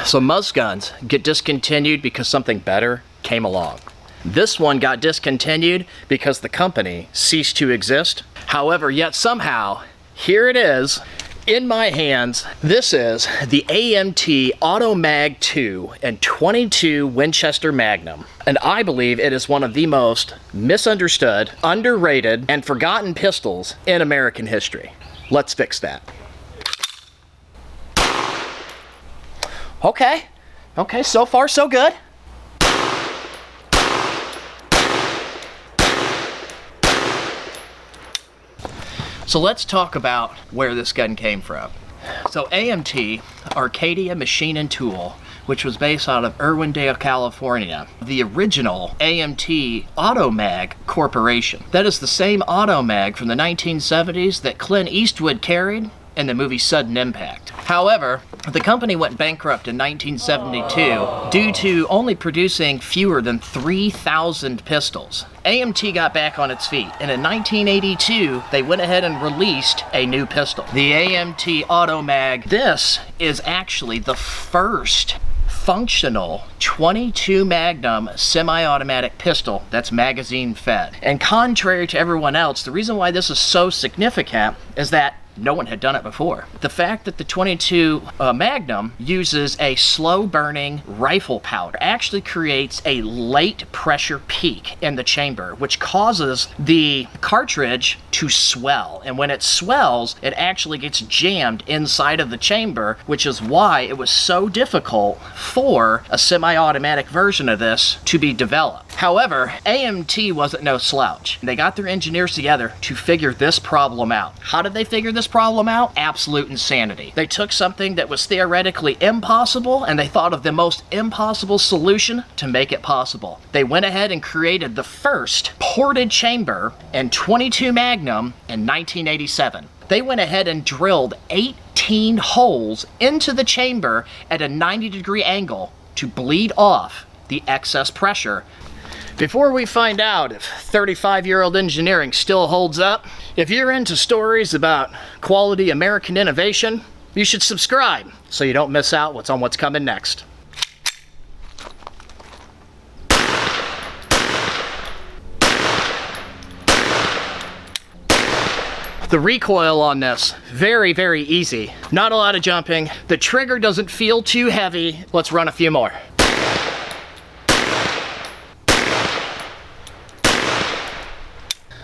So most guns get discontinued because something better came along. This one got discontinued because the company ceased to exist. However, yet somehow, here it is in my hands. This is the AMT AutoMag II and 22 Winchester Magnum. And I believe it is one of the most misunderstood, underrated, and forgotten pistols in American history. Let's fix that. Okay, so far so good. So let's talk about where this gun came from. So AMT, Arcadia Machine Tool, which was based out of Irwindale, California, the original AMT AutoMag Corporation. That is the same AutoMag from the 1970s that Clint Eastwood carried in the movie Sudden Impact. However, the company went bankrupt in 1972 due to only producing fewer than 3,000 pistols. AMT got back on its feet, and in 1982, they went ahead and released a new pistol, the AMT AutoMag. This is actually the first functional 22 Magnum semi-automatic pistol that's magazine fed. And contrary to everyone else, the reason why this is so significant is that no one had done it before. The fact that the 22 Magnum uses a slow-burning rifle powder actually creates a late pressure peak in the chamber, which causes the cartridge to swell. And when it swells, it actually gets jammed inside of the chamber, which is why it was so difficult for a semi-automatic version of this to be developed. However, AMT wasn't no slouch. They got their engineers together to figure this problem out. How did they figure this problem out? Absolute insanity. They took something that was theoretically impossible and they thought of the most impossible solution to make it possible. They went ahead and created the first ported chamber in 22 Magnum in 1987. They went ahead and drilled 18 holes into the chamber at a 90-degree angle to bleed off the excess pressure. Before we find out if 35-year-old engineering still holds up, if you're into stories about quality American innovation, you should subscribe so you don't miss out what's coming next. The recoil on this, very, very easy. Not a lot of jumping. The trigger doesn't feel too heavy. Let's run a few more.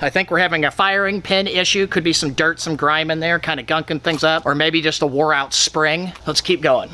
I think we're having a firing pin issue. Could be some dirt, some grime in there, kind of gunking things up, or maybe just a wore out spring. Let's keep going.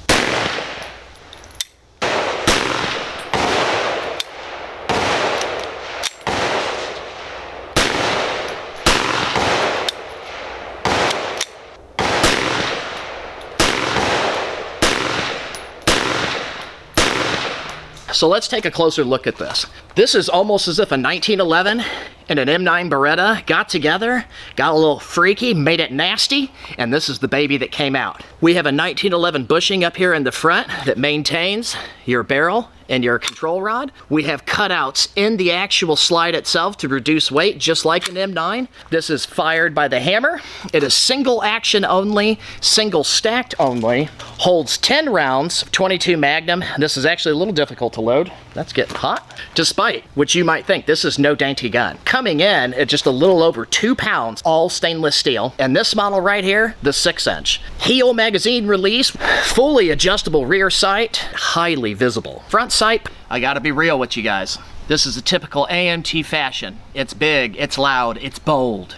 So let's take a closer look at this. This is almost as if a 1911 and an M9 Beretta got together, got a little freaky, made it nasty, and this is the baby that came out. We have a 1911 bushing up here in the front that maintains your barrel and your control rod. We have cutouts in the actual slide itself to reduce weight, just like an M9. This is fired by the hammer. It is single action only, single stacked only, holds 10 rounds, 22 Magnum. This is actually a little difficult to load. That's getting hot. Despite what you might think, this is no dainty gun. Coming in at just a little over 2 pounds, all stainless steel. And this model right here, the 6-inch. Heel magazine release, fully adjustable rear sight, highly visible. Front sight, I gotta be real with you guys. This is a typical AMT fashion. It's big, it's loud, it's bold.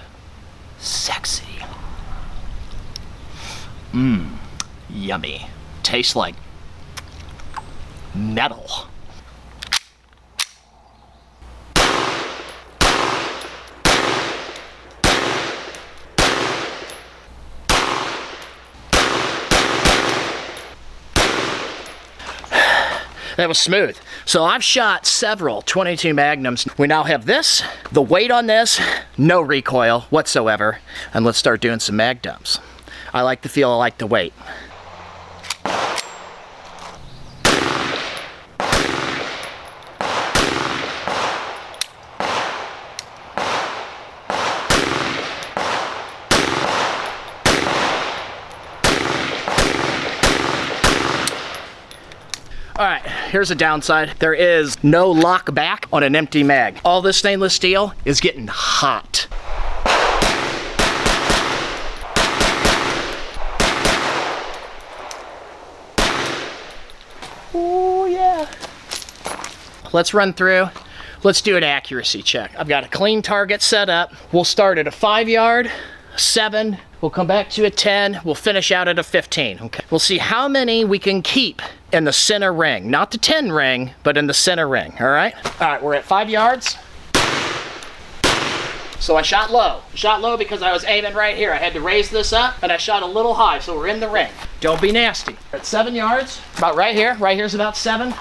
Sexy. Yummy. Tastes like metal. That was smooth. So I've shot several 22 Magnums. We now have this, the weight on this, no recoil whatsoever. And let's start doing some mag dumps. I like the feel, I like the weight. All right, here's a downside. There is no lock back on an empty mag. All this stainless steel is getting hot. Oh yeah. Let's run through. Let's do an accuracy check. I've got a clean target set up. We'll start at a 5 yard, 7. We'll come back to a 10. We'll finish out at a 15. Okay. We'll see how many we can keep in the center ring. Not the 10 ring, but in the center ring, all right? All right, we're at 5 yards. So I shot low. Shot low because I was aiming right here. I had to raise this up, and I shot a little high, so we're in the ring. Don't be nasty. We're at 7 yards, about right here. Right here's about 7.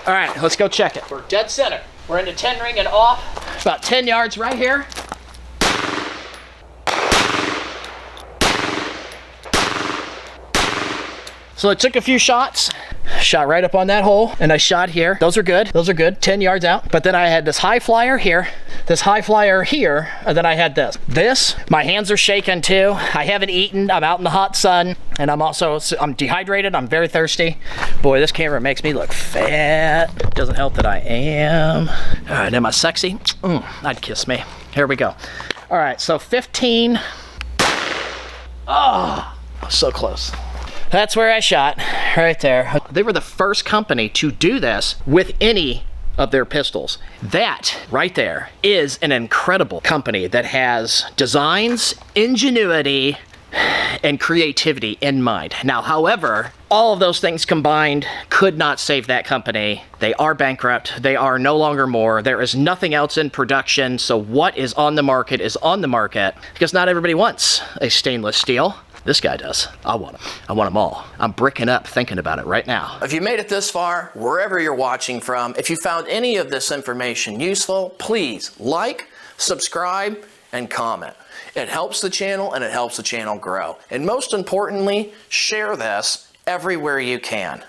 All right, let's go check it. We're dead center. We're in the 10 ring and off. About 10 yards right here. So I took a few shots, shot right up on that hole, and I shot here. Those are good, 10 yards out. But then I had this high flyer here, this high flyer here, and then I had this. My hands are shaking too. I haven't eaten, I'm out in the hot sun, and I'm dehydrated, I'm very thirsty. Boy, this camera makes me look fat. Doesn't help that I am. All right, am I sexy? I'd kiss me. Here we go. All right, so 15. Oh, so close. That's where I shot, right there. They were the first company to do this with any of their pistols. That right there is an incredible company that has designs, ingenuity, and creativity in mind. Now, however, all of those things combined could not save that company. They are bankrupt. They are no longer more. There is nothing else in production. So what is on the market is on the market because not everybody wants a stainless steel. This guy does. I want them. I want them all. I'm bricking up thinking about it right now. If you made it this far, wherever you're watching from, if you found any of this information useful, please like, subscribe, and comment. It helps the channel and it helps the channel grow. And most importantly, share this everywhere you can.